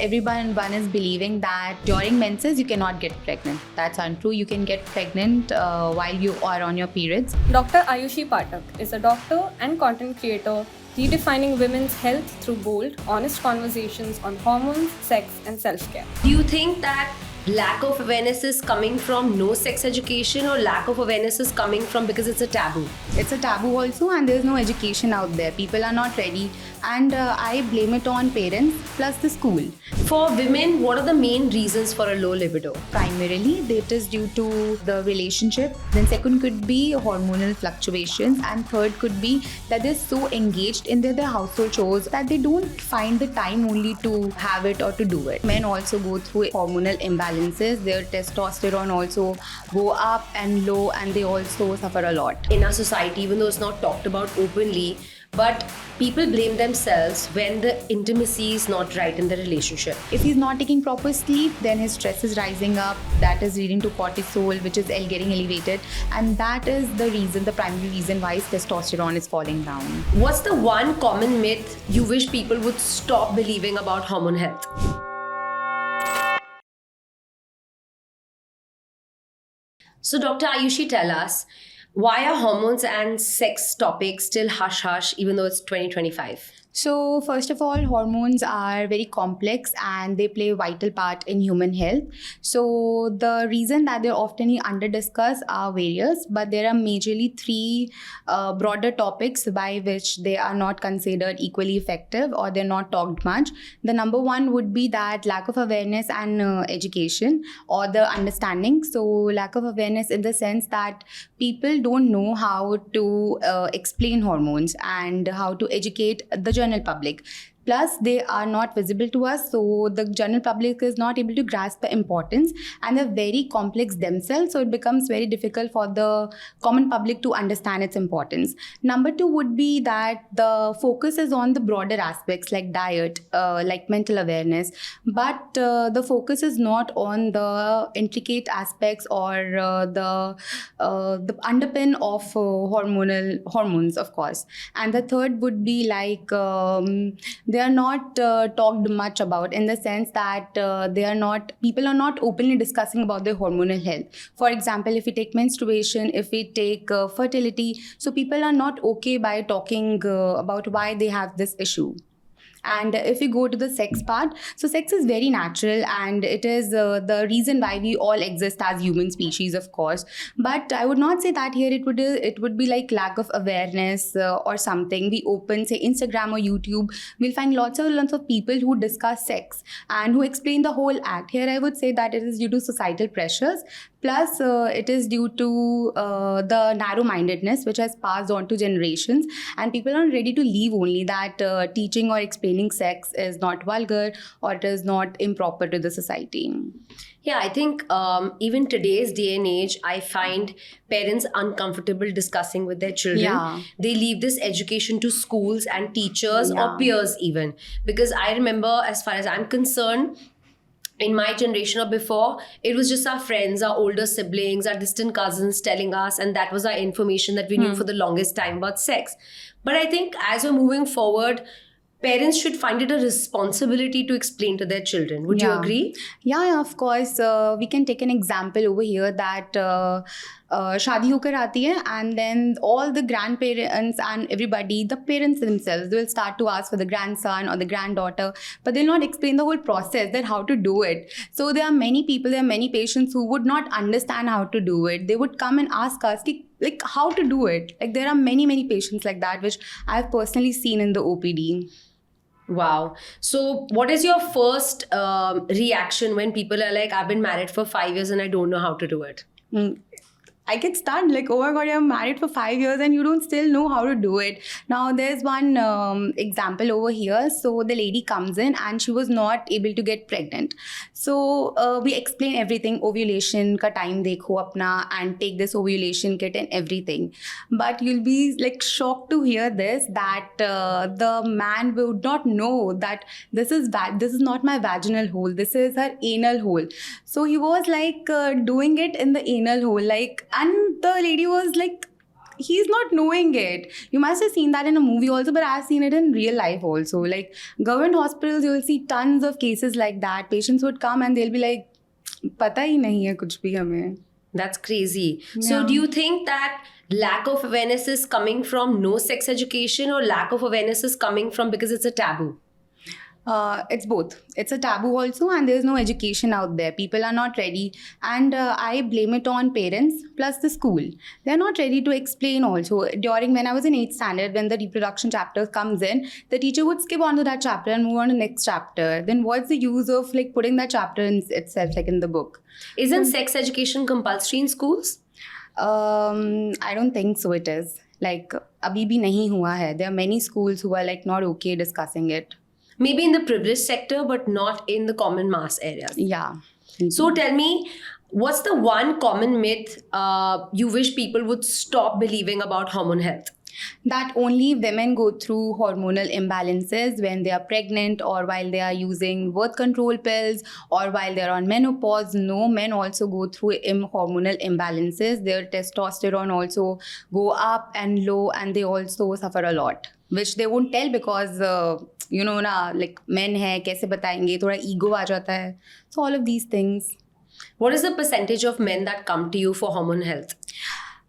everyone is believing that during menses you cannot get pregnant. That's untrue. You can get pregnant while you are on your periods. Dr. Aayushi Pathak is a doctor and content creator redefining women's health through bold, honest conversations on hormones, sex, and self-care. Do you think that lack of awareness is coming from no sex education, or lack of awareness is coming from because it's a taboo? It's a taboo also, and there's no education out there. People are not ready, and I blame it on parents plus the school. For women, what are the main reasons for a low libido? Primarily, it is due to the relationship. Then second could be hormonal fluctuations, and third could be that they're so engaged in their household chores that they don't find the time only to have it or to do it. Men also go through hormonal imbalances. Their testosterone also go up and low, and they also suffer a lot. In our society, even though it's not talked about openly, but people blame themselves when the intimacy is not right in the relationship. If he's not taking proper sleep, then his stress is rising up. That is leading to cortisol, which is getting elevated. And that is the reason, the primary reason why his testosterone is falling down. What's the one common myth you wish people would stop believing about hormone health? So Dr. Aayushi, tell us, why are hormones and sex topics still hush-hush even though it's 2025? So first of all, hormones are very complex and they play a vital part in human health. So the reason that they're often under-discussed are various, but there are majorly three broader topics by which they are not considered equally effective or they're not talked much. The number one would be that lack of awareness and education or the understanding. So lack of awareness in the sense that people don't know how to explain hormones and how to educate the general public. Plus, they are not visible to us, so the general public is not able to grasp the importance, and they're very complex themselves, so it becomes very difficult for the common public to understand its importance. Number two would be that the focus is on the broader aspects like diet, like mental awareness, but the focus is not on the intricate aspects or the underpin of hormones, of course. And the third would be like they are not talked much about, in the sense that people are not openly discussing about their hormonal health. For example, if we take menstruation, if we take fertility, so people are not okay by talking about why they have this issue. And if we go to the sex part, so sex is very natural and it is the reason why we all exist as human species, of course. But I would not say that here it would be like lack of awareness or something. We open, say, Instagram or YouTube, we'll find lots of people who discuss sex and who explain the whole act. Here I would say that it is due to societal pressures. Plus, it is due to the narrow-mindedness which has passed on to generations, and people are ready to leave only that teaching or explaining sex is not vulgar or it is not improper to the society. Yeah, I think even today's day and age, I find parents uncomfortable discussing with their children. Yeah. They leave this education to schools and teachers or peers even. Because I remember, as far as I'm concerned, in my generation or before, it was just our friends, our older siblings, our distant cousins telling us, and that was our information that we knew for the longest time about sex. But I think as we're moving forward, parents should find it a responsibility to explain to their children. Would you agree? Yeah, of course. We can take an example over here that शादी होकर आती है, and then all the grandparents and everybody, the parents themselves, they will start to ask for the grandson or the granddaughter, but they'll not explain the whole process, that how to do it. So there are many patients who would not understand how to do it. They would come and ask us like how to do it. Like there are many patients like that, which I've personally seen in the OPD. Wow. So what is your first reaction when people are like, I've been married for 5 years and I don't know how to do it? I get stunned, like, oh my God, you're married for 5 years and you don't still know how to do it. Now, there's one example over here. So the lady comes in and she was not able to get pregnant. So we explain everything, ovulation ka time dekho apna, and take this ovulation kit and everything. But you'll be like shocked to hear this, that the man would not know that this is not my vaginal hole, this is her anal hole. So he was like doing it in the anal hole, like, and the lady was like he's not knowing it. You must have seen that in a movie also, but I've seen it in real life also. Like government hospitals, you will see tons of cases like that. Patients would come and they'll be like, "Pata hi nahi hai kuch bhi hame." That's crazy. So, Yeah. do you think that lack of awareness is coming from no sex education, or lack of awareness is coming from because it's a taboo? It's both. It's a taboo also, and there's no education out there. People are not ready, and I blame it on parents plus the school. They're not ready to explain. Also, during when I was in 8th standard, when the reproduction chapter comes in, the teacher would skip onto that chapter and move on to the next chapter. Then what's the use of like putting that chapter in itself, like in the book? Isn't sex education compulsory in schools? I don't think so. It is like abhi bhi nahi hua hai. There are many schools who are like not okay discussing it. Maybe in the privileged sector, but not in the common mass areas. Yeah. So tell me, what's the one common myth you wish people would stop believing about hormone health? That only women go through hormonal imbalances when they are pregnant or while they are using birth control pills or while they're on menopause. No, men also go through hormonal imbalances. Their testosterone also go up and low, and they also suffer a lot, which they won't tell because na, like men hai, kaise batayenge, thoda ego aa jata hai. So all of these things. What is the percentage of men that come to you for hormone health?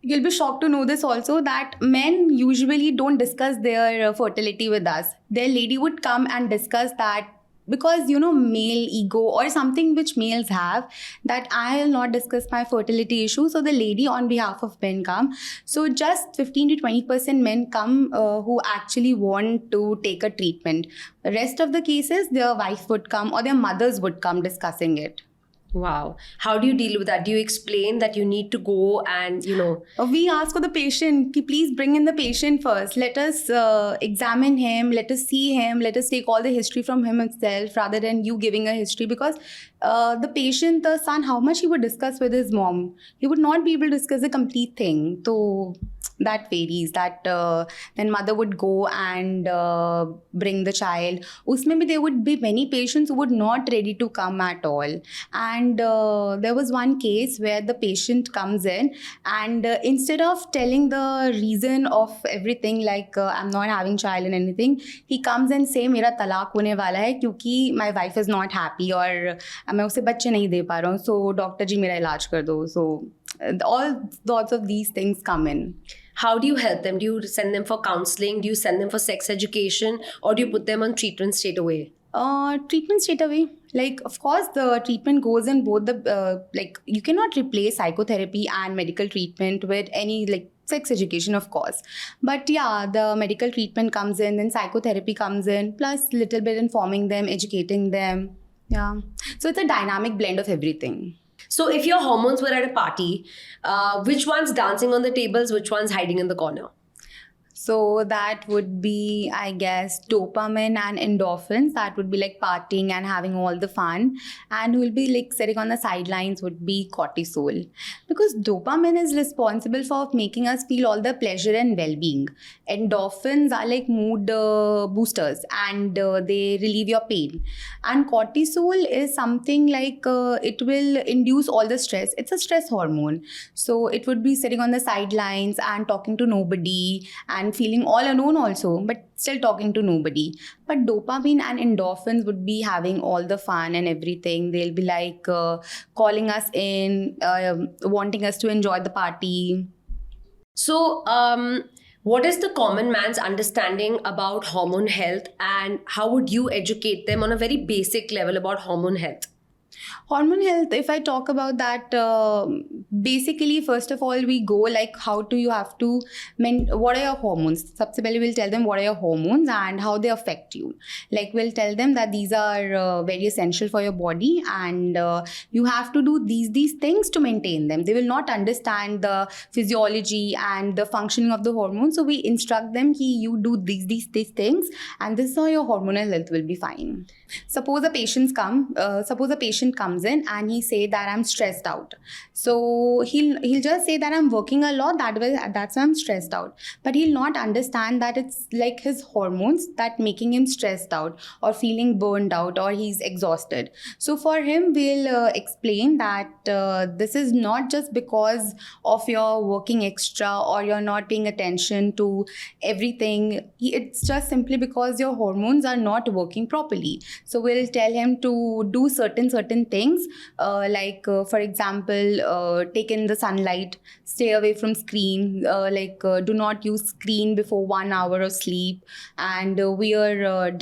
You'll be shocked to know this also, that men usually don't discuss their fertility with us. Their lady would come and discuss that because, male ego or something which males have, that I'll not discuss my fertility issue. So the lady on behalf of men come. So just 15 to 20% men come who actually want to take a treatment. The rest of the cases, their wife would come or their mothers would come discussing it. Wow. How do you deal with that? Do you explain that you need to go and, We ask for the patient, ki please bring in the patient first. Let us examine him, let us see him, let us take all the history from him itself rather than you giving a history, because the patient, the son, how much he would discuss with his mom, he would not be able to discuss the complete thing. So that varies. That then mother would go and bring the child. Usme bhi there would be many patients who would not ready to come at all. And there was one case where the patient comes in and instead of telling the reason of everything, like I'm not having child and anything, he comes and say मेरा तलाक होने वाला है क्योंकि my wife is not happy और मैं उसे बच्चे नहीं दे पा रहा हूँ, so डॉक्टर जी मेरा इलाज कर दो. So all lots of these things come in. How do you help them? Do you send them for counseling? Do you send them for sex education? Or do you put them on treatment straight away? Treatment straight away. Like, of course, the treatment goes in both the, like, you cannot replace psychotherapy and medical treatment with any, like, sex education, of course. But yeah, the medical treatment comes in, then psychotherapy comes in, plus little bit informing them, educating them. Yeah. So it's a dynamic blend of everything. So if your hormones were at a party, which one's dancing on the tables, which one's hiding in the corner? So that would be, I guess, dopamine and endorphins. That would be like partying and having all the fun. And who will be like sitting on the sidelines would be cortisol. Because dopamine is responsible for making us feel all the pleasure and well-being. Endorphins are like mood boosters and they relieve your pain. And cortisol is something like it will induce all the stress. It's a stress hormone. So it would be sitting on the sidelines and talking to nobody and feeling all alone also, but still talking to nobody. But dopamine and endorphins would be having all the fun and everything. They'll be like calling us in, wanting us to enjoy the party. So, what is the common man's understanding about hormone health, and how would you educate them on a very basic level about hormone health? Hormone health, if I talk about that, basically, first of all, we go like how do you have to, what are your hormones? Sabse pehle we'll tell them what are your hormones and how they affect you. Like we'll tell them that these are very essential for your body and you have to do these things to maintain them. They will not understand the physiology and the functioning of the hormones. So we instruct them that you do these things and this is how your hormonal health will be fine. Suppose a patient patient comes in and he say that I'm stressed out. So he'll just say that I'm working a lot, that's why I'm stressed out. But he'll not understand that it's like his hormones that making him stressed out or feeling burned out or he's exhausted. So for him, we'll explain that this is not just because of your working extra or you're not paying attention to everything. It's just simply because your hormones are not working properly. So we'll tell him to do certain things, for example, take in the sunlight, stay away from screen, do not use screen before 1 hour of sleep, and wear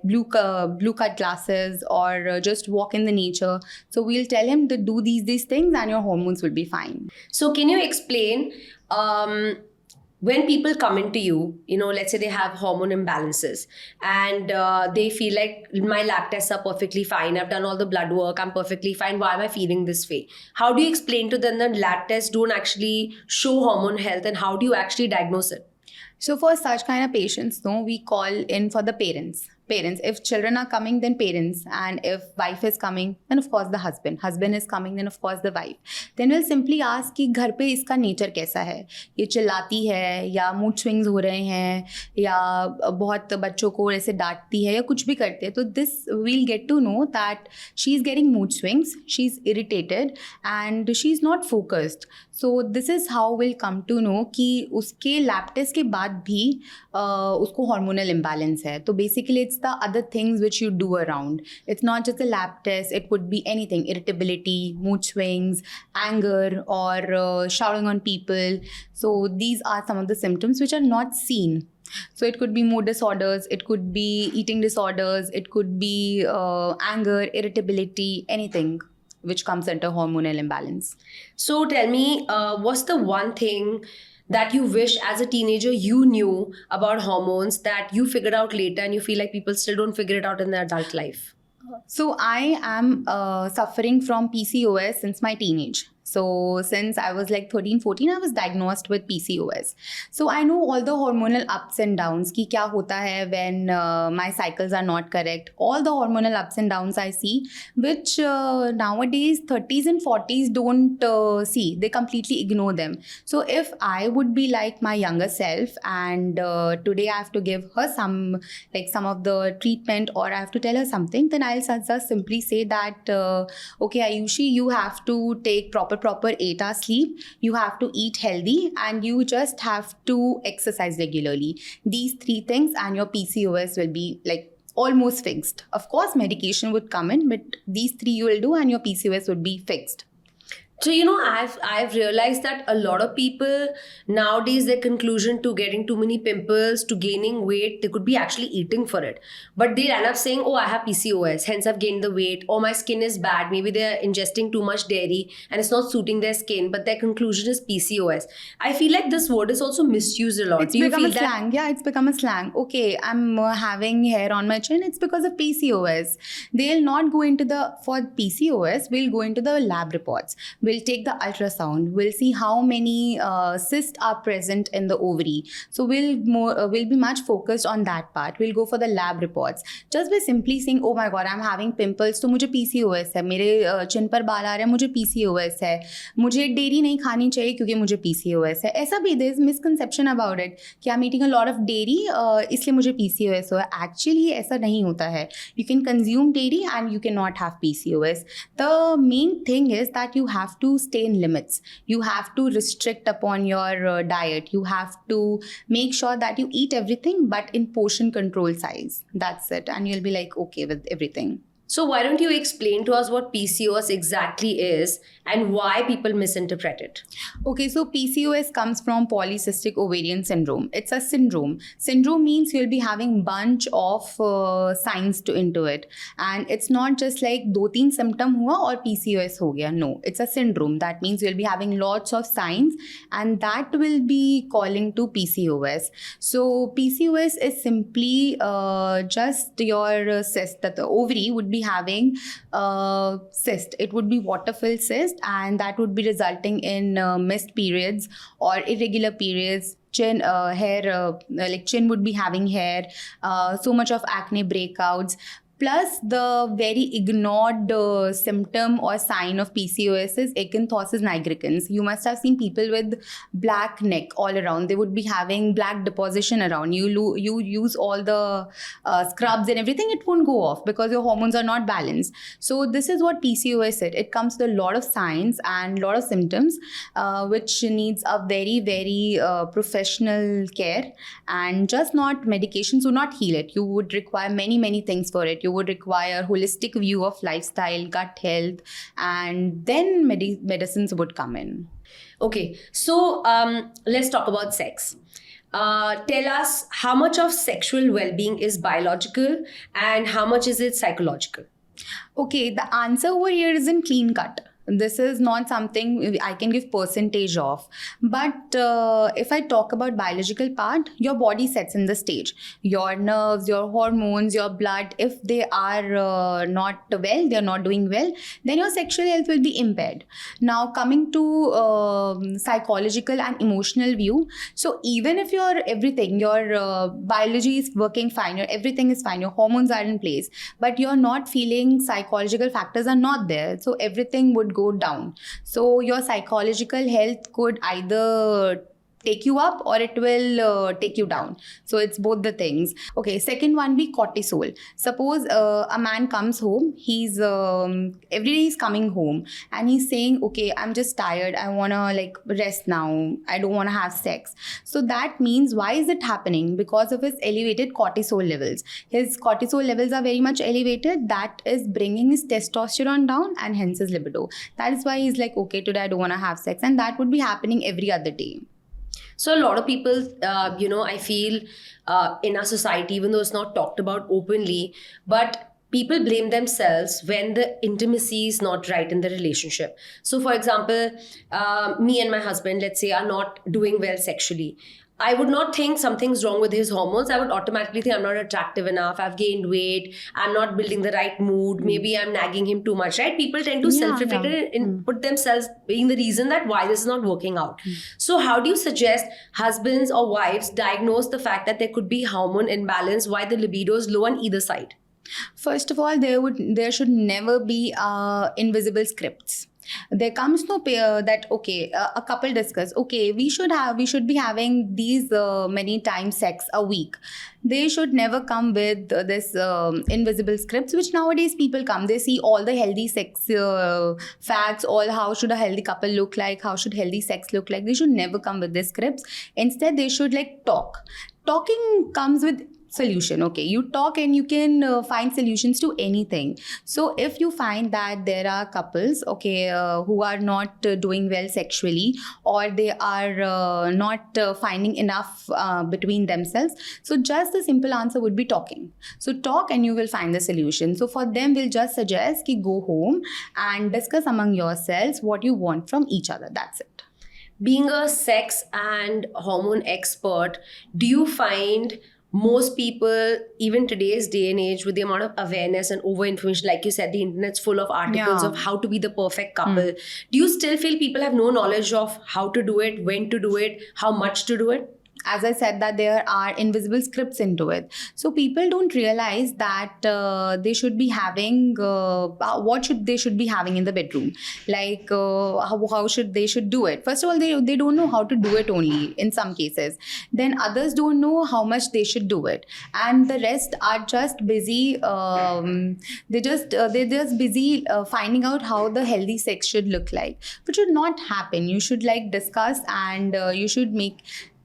blue cut glasses, or just walk in the nature. So we'll tell him to do these things and your hormones will be fine. So can you explain, when people come into you, let's say they have hormone imbalances and they feel like my lab tests are perfectly fine, I've done all the blood work, I'm perfectly fine, why am I feeling this way? How do you explain to them that lab tests don't actually show hormone health, and how do you actually diagnose it? So for such kind of patients, no, we call in for the parents. If children are coming, then parents, and if wife is coming, then of course the husband is coming, then of course the wife. Then we'll simply ask कि घर पे इसका nature कैसा है, ये चिल्लाती है या मूड स्विंग्स हो रहे हैं या बहुत बच्चों को ऐसे डांटती है या कुछ भी करते हैं. तो this we'll get to know that she is getting mood swings, she's irritated and she's not focused. So this is how we'll come to know कि उसके लैब टेस्ट के बाद भी उसको hormonal imbalance है. तो basically it's the other things which you do around. It's not just a lab test. It could be anything: irritability, mood swings, anger, or shouting on people. So these are some of the symptoms which are not seen. So it could be mood disorders, it could be eating disorders, it could be anger, irritability, anything which comes under hormonal imbalance. So tell me, what's the one thing that you wish as a teenager you knew about hormones that you figured out later and you feel like people still don't figure it out in their adult life? So I am suffering from PCOS since my teenage. So since I was like 13, 14, I was diagnosed with PCOS. So I know all the hormonal ups and downs, ki kya hota hai when my cycles are not correct. All the hormonal ups and downs I see, which nowadays 30s and 40s don't see. They completely ignore them. So if I would be like my younger self and today I have to give her some of the treatment, or I have to tell her something, then I'll just simply say that, okay, Aayushi, you have to take proper 8-hour sleep, you have to eat healthy, and you just have to exercise regularly. These 3 things and your PCOS will be like almost fixed. Of course, medication would come in, but these 3 you will do and your PCOS would be fixed. So, I've realized that a lot of people nowadays, their conclusion to getting too many pimples, to gaining weight, they could be actually eating for it. But they end up saying, oh, I have PCOS, hence I've gained the weight, or my skin is bad. Maybe they're ingesting too much dairy and it's not suiting their skin, but their conclusion is PCOS. I feel like this word is also misused a lot. It's become a slang. Yeah, it's become a slang. Okay, I'm having hair on my chin. It's because of PCOS. They'll not go into for PCOS, we'll go into the lab reports. We'll take the ultrasound. We'll see how many cysts are present in the ovary. So we'll be much focused on that part. We'll go for the lab reports. Just by simply saying, oh my God, I'm having pimples, तो मुझे PCOS है. मेरे चिन पर बाल आ रहे हैं, मुझे PCOS है. मुझे डेयरी नहीं खानी चाहिए क्योंकि मुझे PCOS है. ऐसा भी there is misconception about it कि I'm eating a lot of dairy इसलिए मुझे PCOS हुआ. Actually ऐसा नहीं होता है. You can consume dairy and you cannot have PCOS. The main thing is that you have to stay in limits. You have to restrict upon your diet. You have to make sure that you eat everything but in portion control size. That's it. And you'll be like okay with everything. So why don't you explain to us what PCOS exactly is and why people misinterpret it? Okay, so PCOS comes from polycystic ovarian syndrome. It's a syndrome. Syndrome means you'll be having bunch of signs into it. And it's not just like 2-3 symptom hua or PCOS ho gaya. No, it's a syndrome. That means you'll be having lots of signs and that will be calling to PCOS. So PCOS is simply just your cyst, that the ovary would be having cyst. It would be water-filled cyst and that would be resulting in missed periods or irregular periods. Chin, hair, like chin would be having hair, so much of acne breakouts. Plus, the very ignored symptom or sign of PCOS is acanthosis nigricans. You must have seen people with black neck all around. They would be having black deposition around. You use all the scrubs and everything, it won't go off because your hormones are not balanced. So this is what PCOS is. It comes with a lot of signs and a lot of symptoms, which needs a very, very professional care, and just not medications will not heal it. You would require many, many things for it. You would require holistic view of lifestyle, gut health, and then medicines would come in. Okay, so let's talk about sex. Tell us how much of sexual well-being is biological and how much is it psychological? Okay, the answer over here isn't clean cut. This is not something I can give percentage of. But if I talk about biological part, your body sets in the stage. Your nerves, your hormones, your blood, if they are not well, they are not doing well, then your sexual health will be impaired. Now, coming to psychological and emotional view, so even if your everything, your biology is working fine, your everything is fine, your hormones are in place, but you're not feeling psychological factors are not there, so everything would go down. So your psychological health could either take you up or it will take you down. So it's both the things. Okay, second one be cortisol. Suppose a man comes home, he's every day he's coming home and he's saying, okay, I'm just tired, I want to rest now, I don't want to have sex. So that means, why is it happening? Because of his elevated cortisol levels. His cortisol levels are very much elevated. That is bringing his testosterone down and hence his libido. That is why he's like, okay, today I don't want to have sex, and that would be happening every other day. So a lot of people, I feel in our society, even though it's not talked about openly, but people blame themselves when the intimacy is not right in the relationship. So for example, me and my husband, let's say, are not doing well sexually. I would not think something's wrong with his hormones. I would automatically think I'm not attractive enough, I've gained weight, I'm not building the right mood, maybe I'm nagging him too much, right? People tend to self-reflect and put themselves being the reason that why this is not working out. So how do you suggest husbands or wives diagnose the fact that there could be hormone imbalance, why the libido is low on either side? First of all, there should never be invisible scripts. There comes no pair that, okay, a couple discuss, okay, we should be having these many times sex a week. They should never come with this invisible scripts, which nowadays people come. They see all the healthy sex facts, all how should a healthy couple look like, how should healthy sex look like. They should never come with these scripts. Instead, they should talk. Talking comes with solution. Okay, you talk and you can find solutions to anything. So if you find that there are couples, okay, who are not doing well sexually, or they are not finding enough between themselves, so just the simple answer would be talking. So talk and you will find the solution. So for them, we'll just suggest ki go home and discuss among yourselves what you want from each other. That's it. Being a sex and hormone expert, do you find most people, even today's day and age, with the amount of awareness and over information, like you said, the internet's full of articles of how to be the perfect couple. Do you still feel people have no knowledge of how to do it, when to do it, how much to do it? As I said, that there are invisible scripts into it. So people don't realize that they should be having they should be having in the bedroom. How should they do it. First of all, they don't know how to do it only in some cases. Then others don't know how much they should do it. And the rest are just busy. They're just busy finding out how the healthy sex should look like, which should not happen. You should discuss, and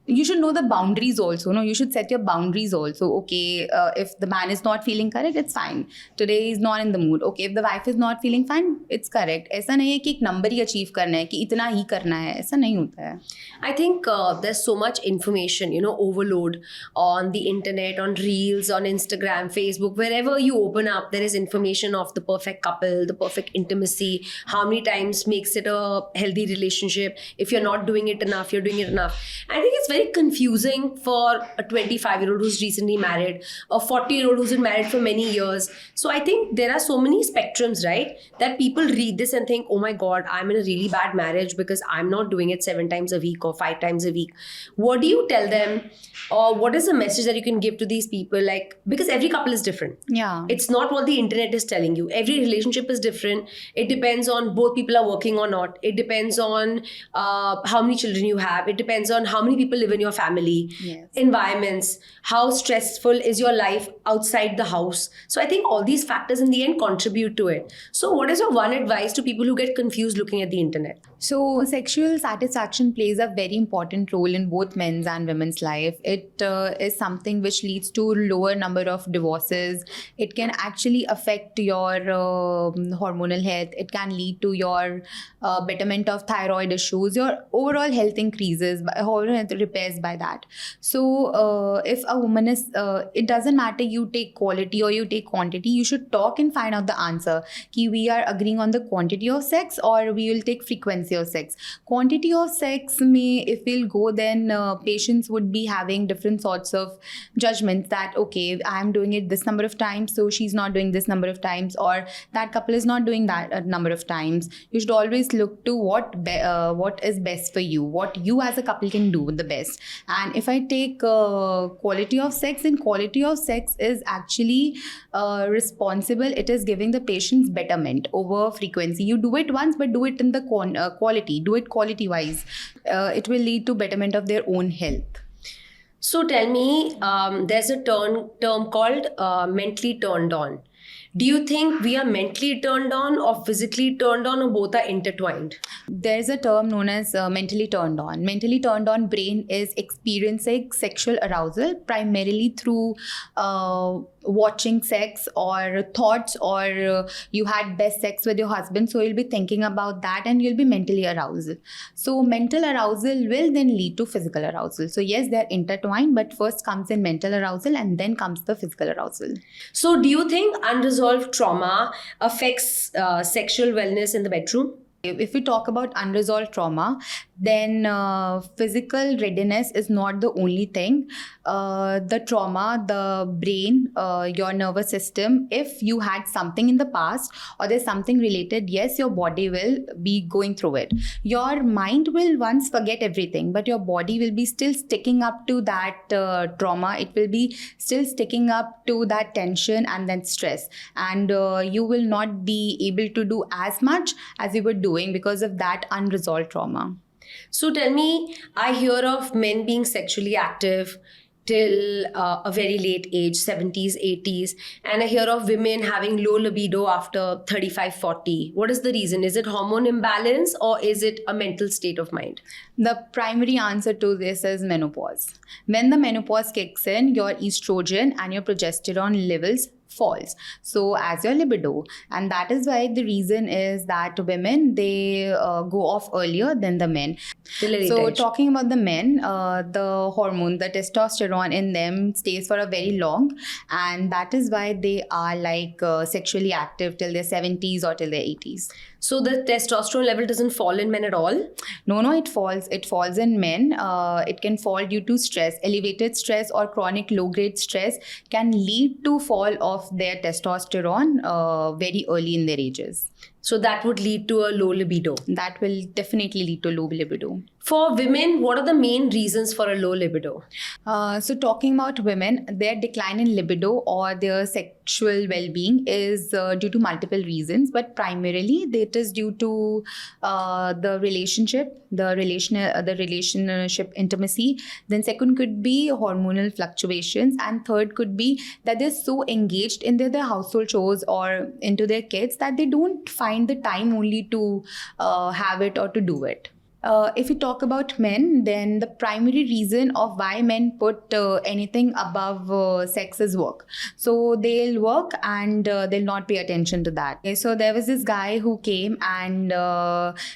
you should know the boundaries also. No, you should set your boundaries also. Okay, if the man is not feeling correct, it's fine. Today he's not in the mood. Okay, if the wife is not feeling fine, it's correct. ऐसा नहीं है कि एक number ही achieve करना है, कि इतना ही करना है. ऐसा नहीं होता है. I think there's so much information, overload on the internet, on reels, on Instagram, Facebook, wherever you open up, there is information of the perfect couple, the perfect intimacy, how many times makes it a healthy relationship. If you're not doing it enough, you're doing it enough. I think it's very confusing for a 25-year-old who's recently married, a 40-year-old who's been married for many years. So I think there are so many spectrums, right? That people read this and think, oh my God, I'm in a really bad marriage because I'm not doing it 7 times a week or 5 times a week. What do you tell them? Or what is the message that you can give to these people? Like, because every couple is different. Yeah. It's not what the internet is telling you. Every relationship is different. It depends on both people are working or not. It depends on how many children you have. It depends on how many people live in your family, Yes. environments, how stressful is your life outside the house. So I think all these factors in the end contribute to it. So what is your one advice to people who get confused looking at the internet? So, sexual satisfaction plays a very important role in both men's and women's life. It is something which leads to lower number of divorces. It can actually affect your hormonal health. It can lead to your betterment of thyroid issues. Your overall health increases, hormonal health repairs by that. So, if a woman is, it doesn't matter you take quality or you take quantity. You should talk and find out the answer. Ki we are agreeing on the quantity of sex or we will take frequency of sex. Quantity of sex may, if we'll go, then patients would be having different sorts of judgments that, okay, I'm doing it this number of times, so she's not doing this number of times, or that couple is not doing that number of times. You should always look to what is best for you, what you as a couple can do the best. And if I take quality of sex, then quality of sex is actually responsible. It is giving the patients betterment over frequency. You do it once, but do it in the quality. Do it quality wise. It will lead to betterment of their own health. So tell me, there's a term called mentally turned on. Do you think we are mentally turned on or physically turned on, or both are intertwined? There's a term known as mentally turned on. Mentally turned on brain is experiencing sexual arousal primarily through watching sex or thoughts, or you had best sex with your husband, so you'll be thinking about that and you'll be mentally aroused. So mental arousal will then lead to physical arousal. So yes, they're intertwined, but first comes in mental arousal and then comes the physical arousal. So do you think unresolved trauma affects sexual wellness in the bedroom? If we talk about unresolved trauma, then physical readiness is not the only thing. The trauma, the brain, your nervous system, if you had something in the past or there's something related, yes, your body will be going through it. Your mind will once forget everything, but your body will be still sticking up to that trauma. It will be still sticking up to that tension and then stress. And you will not be able to do as much as you were doing because of that unresolved trauma. So tell me, I hear of men being sexually active till a very late age, 70s, 80s, and I hear of women having low libido after 35, 40. What is the reason? Is it hormone imbalance or is it a mental state of mind? The primary answer to this is menopause. When the menopause kicks in, your estrogen and your progesterone levels falls, so as your libido, and that is why the reason is that women, they go off earlier than the men. So talking about the men, the hormone, the testosterone in them stays for a very long, and that is why they are like sexually active till their 70s or till their 80s. So the testosterone level doesn't fall in men at all? No, it falls. It falls in men. It can fall due to stress. Elevated stress or chronic low-grade stress can lead to fall of their testosterone very early in their ages. So that would lead to a low libido. That will definitely lead to low libido. For women, what are the main reasons for a low libido? So talking about women, their decline in libido or their sexual well-being is due to multiple reasons, but primarily it is due to the relationship, the relationship intimacy. Then second could be hormonal fluctuations, and third could be that they're so engaged in their household chores or into their kids that they don't find the time only to have it or to do it. If we talk about men, then the primary reason of why men put anything above sex is work. So they'll work and they'll not pay attention to that. Okay, so there was this guy who came and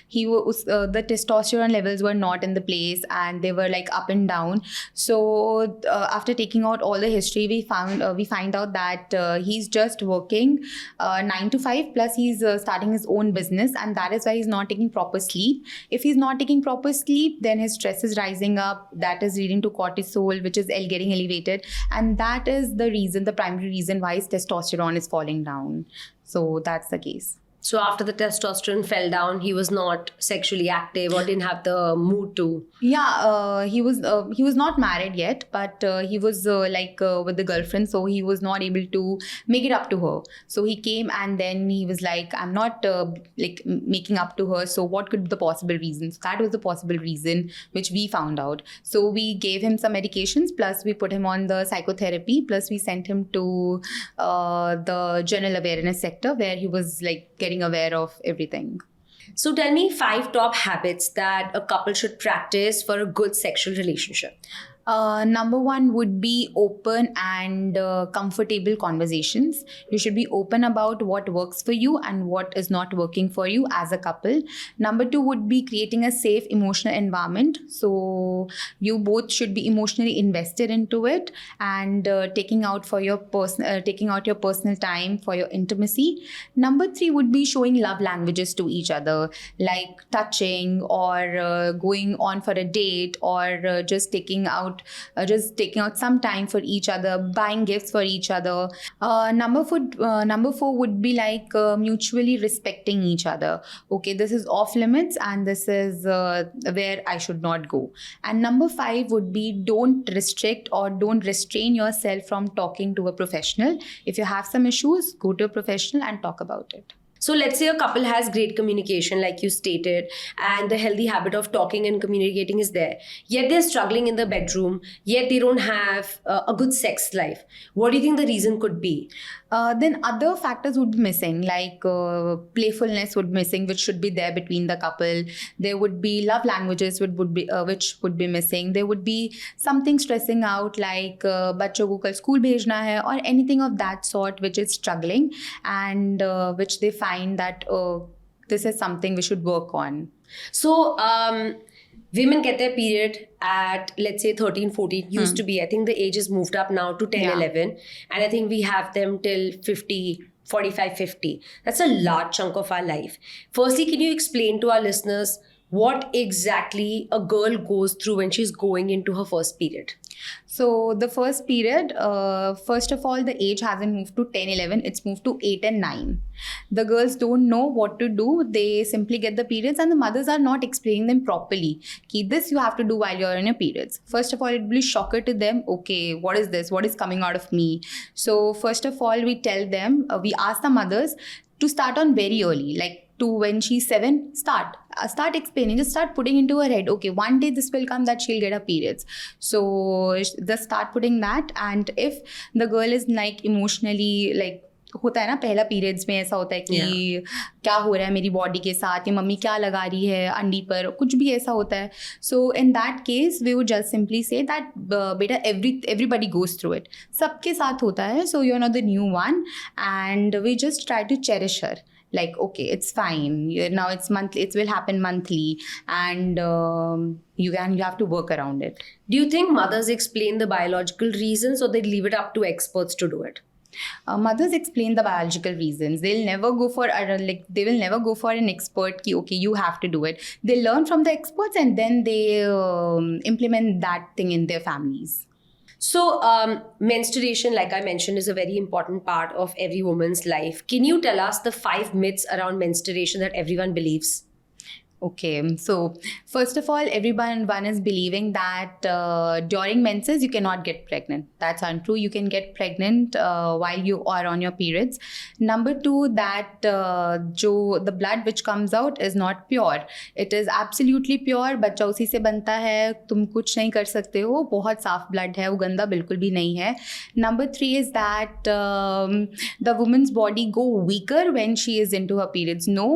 he was the testosterone levels were not in the place and they were like up and down. So after taking out all the history, we find out that he's just working 9 to 5 plus he's starting his own business, and that is why he's not taking proper sleep. If he's not not taking proper sleep, then his stress is rising up. That is leading to cortisol, which is getting elevated. And that is the primary reason why his testosterone is falling down. So that's the case. So after the testosterone fell down, he was not sexually active or didn't have the mood to. Yeah, he was not married yet, but he was with the girlfriend, so he was not able to make it up to her. So he came and then he was like, I'm not making up to her. So what could be the possible reasons? That was the possible reason which we found out. So we gave him some medications, plus we put him on the psychotherapy, plus we sent him to the general awareness sector where he was like getting aware of everything. So tell me 5 top habits that a couple should practice for a good sexual relationship. Number 1 would be open and comfortable conversations. You should be open about what works for you and what is not working for you as a couple. Number 2 would be creating a safe emotional environment. So you both should be emotionally invested into it and taking out your personal time for your intimacy. Number 3 would be showing love languages to each other, like touching or going on for a date or just taking out some time for each other, buying gifts for each other. Number 4 would be like mutually respecting each other. Okay, this is off limits and this is where I should not go. And number 5 would be don't restrict or don't restrain yourself from talking to a professional. If you have some issues, go to a professional and talk about it. So let's say a couple has great communication, like you stated, and the healthy habit of talking and communicating is there. Yet they're struggling in the bedroom, yet they don't have a good sex life. What do you think the reason could be? Then other factors would be missing, like playfulness would be missing, which should be there between the couple. There would be love languages which would be missing. There would be something stressing out, like बच्चों को कल school भेजना है, or anything of that sort which is struggling and which they find that this is something we should work on. So women get their period at, let's say, 13, 14. Used to be, I think the age has moved up now to 10, 11. And I think we have them till 50, 45, 50. That's a large chunk of our life. Firstly, can you explain to our listeners what exactly a girl goes through when she's going into her first period? So the first period, first of all, the age hasn't moved to 10, 11. It's moved to 8 and 9. The girls don't know what to do. They simply get the periods and the mothers are not explaining them properly. Ki, this you have to do while you're in your periods. First of all, it will be shocker to them. Okay, what is this? What is coming out of me? So first of all, we tell them, we ask the mothers to start on very early, like to when she's 7, start explaining, just start putting into her head, okay, one day this will come that she'll get her periods. So just start putting that. And if the girl is like emotionally like होता है ना पहला periods में ऐसा होता है कि क्या हो रहा है मेरी बॉडी के साथ, ये मम्मी क्या लगा रही है अंडी पर, कुछ भी ऐसा होता है. So in that case we would just simply say that बेटा एवरीबडी गोज थ्रू इट, सबके साथ होता है. So you are not the new one and we just try to cherish her. Like, okay, it's fine. Now it's monthly. It will happen monthly, and you have to work around it. Do you think mothers explain the biological reasons, or they leave it up to experts to do it? Mothers explain the biological reasons. They'll never go for they will never go for an expert ki, okay, you have to do it. They learn from the experts and then they implement that thing in their families. So, menstruation, like I mentioned, is a very important part of every woman's life. Can you tell us the 5 myths around menstruation that everyone believes? Okay, so first of all, everyone is believing that during menses you cannot get pregnant. That's untrue. You can get pregnant while you are on your periods. Number 2, that the blood which comes out is not pure. It is absolutely pure. बच्चा उसी से बनता है, तुम कुछ नहीं कर सकते हो, बहुत साफ blood है, वो गंदा बिल्कुल भी नहीं है. Number 3 is that the woman's body go weaker when she is into her periods. No,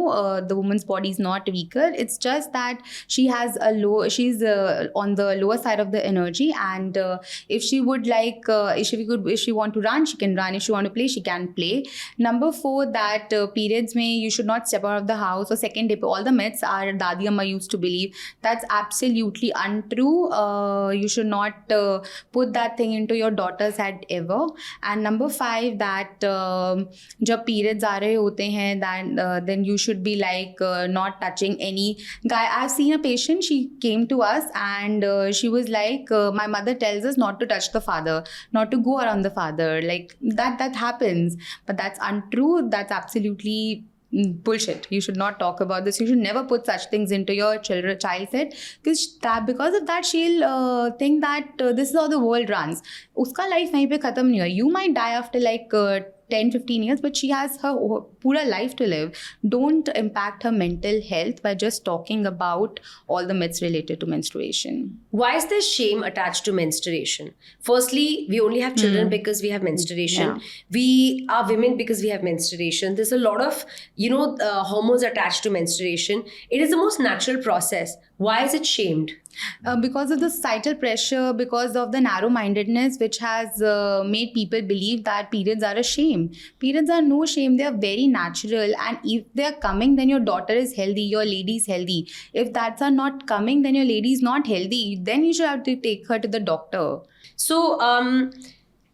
the woman's body is not weaker. It's just that she's on the lower side of the energy, and if she would like, if she want to run, she can run. If she want to play, she can play. Number 4, that periods mein you should not step out of the house. So second day, all the myths are Dadi Amma used to believe. That's absolutely untrue. You should not put that thing into your daughter's head ever. And number 5, that जब periods आ रहे होते हैं, then you should be like not touching any me. I've seen a patient, she came to us and she was like, my mother tells us not to touch the father, not to go around the father. Like that happens. But that's untrue. That's absolutely bullshit. You should not talk about this. You should never put such things into your child's head, because of that she'll think that this is how the world runs. Uska life wahin pe khatam nahi hua. You might die after like 10-15 years, but she has her pura life to live. Don't impact her mental health by just talking about all the myths related to menstruation. Why is there shame attached to menstruation? Firstly, we only have children because we have menstruation. Yeah. We are women because we have menstruation. There's a lot of, hormones attached to menstruation. It is the most natural process. Why is it shamed? Because of the societal pressure, because of the narrow-mindedness, which has made people believe that periods are a shame. Periods are no shame. They are very natural. And if they are coming, then your daughter is healthy, your lady is healthy. If that's are not coming, then your lady is not healthy. Then you should have to take her to the doctor. So,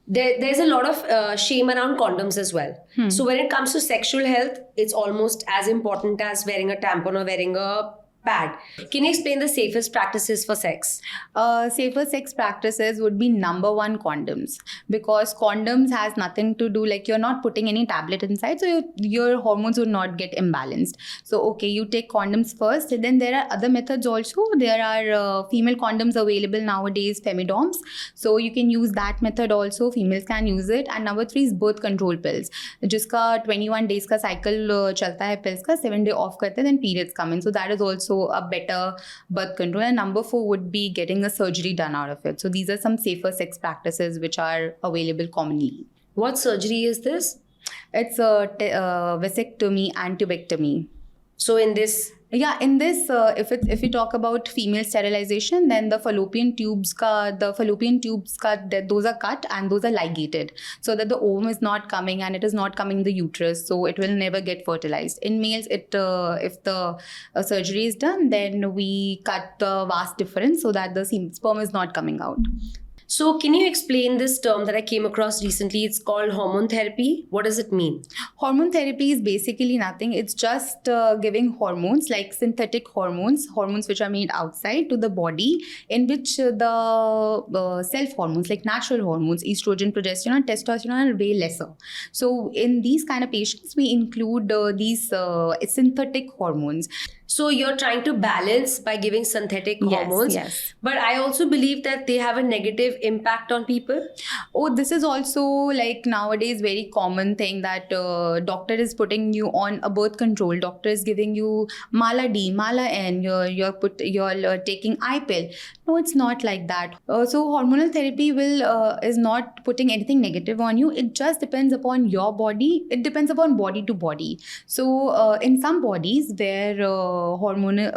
there's a lot of shame around condoms as well. So when it comes to sexual health, it's almost as important as wearing a tampon or wearing a pad. Can you explain the safest practices for sex? Safer sex practices would be number one, condoms, because condoms has nothing to do, like you're not putting any tablet inside, so your hormones would not get imbalanced. So okay, you take condoms first. Then there are other methods also. There are female condoms available nowadays, femidoms, so you can use that method also. Females can use it. And number three is birth control pills, जिसका 21 days का cycle चलता है pills का, 7 day off करते हैं, then periods come in. So that is also a better birth control. And number four would be getting a surgery done out of it. So these are some safer sex practices which are available commonly. What surgery is this? It's a vasectomy and tubectomy. So in this, if we talk about female sterilization, then the fallopian tubes those are cut and those are ligated so that the ovum is not coming and it is not coming in the uterus, so it will never get fertilized. In males, if the surgery is done, then we cut the vas deferens so that the sperm is not coming out. So can you explain this term that I came across recently? It's called hormone therapy. What does it mean? Hormone therapy is basically nothing. It's just giving hormones, like synthetic hormones which are made outside, to the body, in which the self hormones, like natural hormones, estrogen, progesterone, and testosterone, are way lesser. So in these kind of patients, we include these synthetic hormones. So you're trying to balance by giving synthetic hormones. Yes. But I also believe that they have a negative impact on people. Oh, this is also like nowadays very common thing that doctor is putting you on a birth control. Doctor is giving you Mala D, Mala N. You're taking I pill. No, it's not like that. So hormonal therapy is not putting anything negative on you. It just depends upon your body. It depends upon body to body. So in some bodies where hormones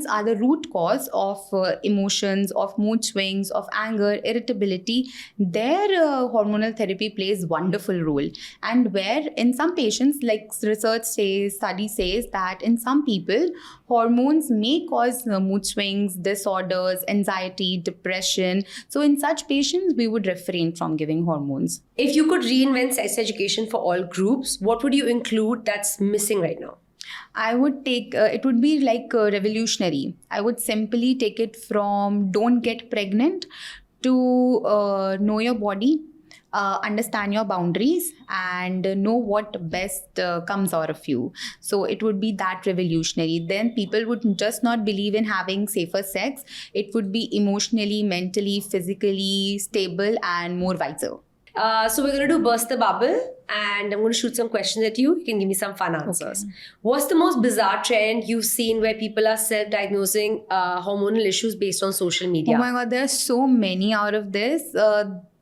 are the root cause of emotions, of mood swings, of anger, irritability, their hormonal therapy plays wonderful role. And where in some patients, like study says that in some people, hormones may cause mood swings, disorders, anxiety, depression. So in such patients, we would refrain from giving hormones. If you could reinvent sex education for all groups, what would you include that's missing right now? I would take, it would be like revolutionary. I would simply take it from don't get pregnant to know your body, understand your boundaries, and know what best comes out of you. So it would be that revolutionary. Then people would just not believe in having safer sex. It would be emotionally, mentally, physically stable and more wiser. So we're going to do Burst the Bubble, and I'm going to shoot some questions at you. You can give me some fun answers. Okay. What's the most bizarre trend you've seen where people are self-diagnosing hormonal issues based on social media? Oh my God, there are so many out of this.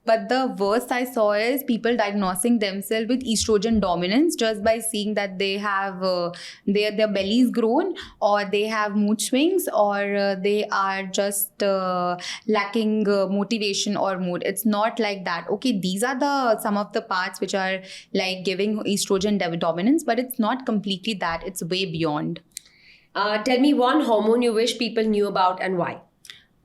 But the worst I saw is people diagnosing themselves with estrogen dominance just by seeing that they have their belly is grown, or they have mood swings, or they are just lacking motivation or mood. It's not like that. Okay, these are some of the parts which are like giving estrogen dominance, but it's not completely that. It's way beyond. Tell me one hormone you wish people knew about and why.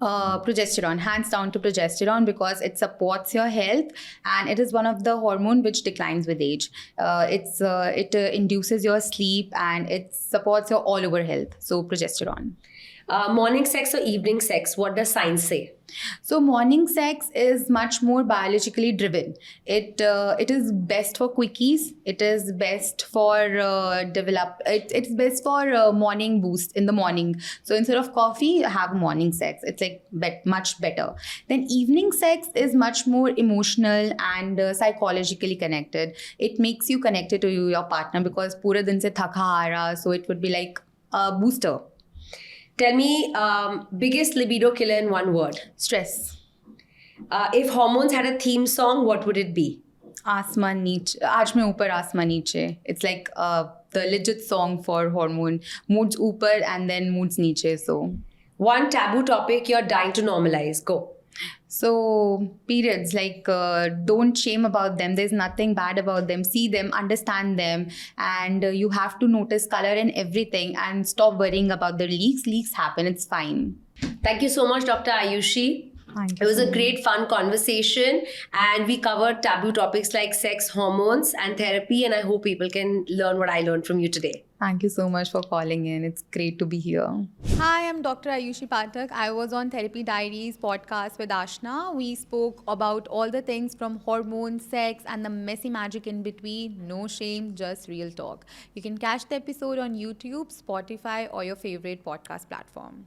Progesterone, hands down to progesterone, because it supports your health and it is one of the hormone which declines with age. It induces your sleep and it supports your all over health. So progesterone. Morning sex or evening sex? What does science say? So morning sex is much more biologically driven. It is best for quickies. It is best for It's best for morning boost in the morning. So instead of coffee, have morning sex. It's like much better. Then evening sex is much more emotional and psychologically connected. It makes you connected to your partner because पूरे दिन से थका आ रहा. So it would be like a booster. Tell me, biggest libido killer in one word. Stress. If hormones had a theme song, what would it be? आसमान नीचे आज मैं ऊपर आसमान नीचे. It's like the legit song for hormone. Moods ऊपर and then moods नीचे. So One taboo topic you're dying to normalize. Go. So periods, like don't shame about them. There's nothing bad about them. See them, understand them, and you have to notice color and everything and stop worrying about the leaks. Leaks happen. It's fine. Thank you so much, Dr. Aayushi. Thank It was a great, fun conversation, and we covered taboo topics like sex, hormones, and therapy. And I hope people can learn what I learned from you today. Thank you so much for calling in. It's great to be here. Hi, I'm Dr. Aayushi Pathak. I was on Therapy Diariez podcast with Ashna. We spoke about all the things from hormones, sex, and the messy magic in between. No shame, just real talk. You can catch the episode on YouTube, Spotify, or your favorite podcast platform.